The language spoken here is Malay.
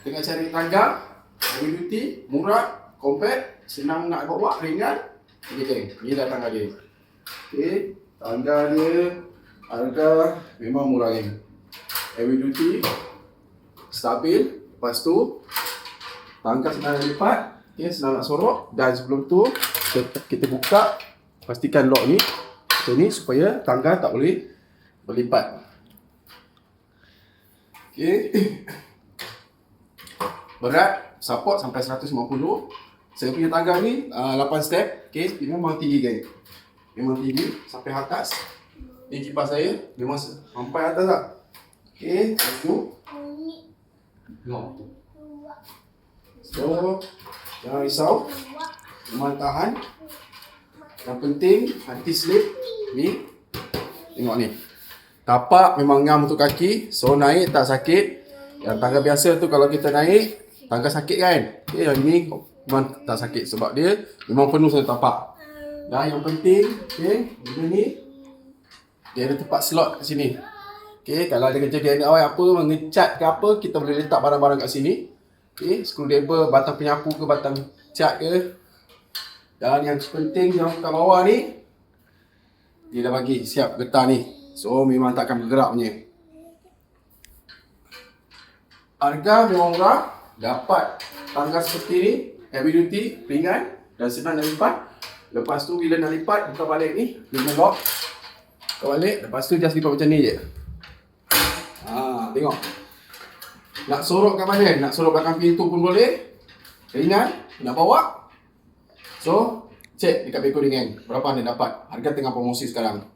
tengah cari tangga heavy duty, murah, compact, senang nak bawa, ringan. Ni geng, ni dah tangga dia. Okey, tangga dia harga memang murah geng. Heavy duty, stabil. Lepas tu tangga senang nak lipat, okay, senang nak sorok. Dan sebelum tu kita buka, pastikan lock ni macam ni supaya tangga tak boleh berlipat. Okey. Berat support sampai 150. Saya punya tangga ni 8 step. Okey, ini memang tinggi geng. Memang tinggi sampai atas. Ni kipas saya memang sampai atas tak. Okey, satu. No. So, jangan risau. Memang tahan. Yang penting anti slip ni. Tengok ni. Tapak memang ngam untuk kaki. So naik tak sakit. Yang tangga biasa tu kalau kita naik, tangga sakit kan. Okay, yang ni memang tak sakit sebab dia memang penuh satu tapak. Dan yang penting, okay, benda ni dia ada tempat slot kat sini. Okay, kalau ada kejadian awal apa, mengecat ke apa, kita boleh letak barang-barang kat sini. Okay, screwdriver, batang penyapu ke, batang cat ke. Dan yang penting yang kat bawah ni, dia dah bagi siap getah ni. So memang takkan bergerak punya. Harga memang murah. Dapat tangga seperti ni, heavy duty, ringan dan senang nak lipat. Lepas tu bila nak lipat, buka balik ni, dia lock. Buka balik, lepas tu just lipat macam ni je. Tengok. Nak sorok kat mana? Nak sorok belakang pintu pun boleh. Ringan, nak bawa. So, check dekat Beko ni geng. Berapa anda dapat? Harga tengah promosi sekarang.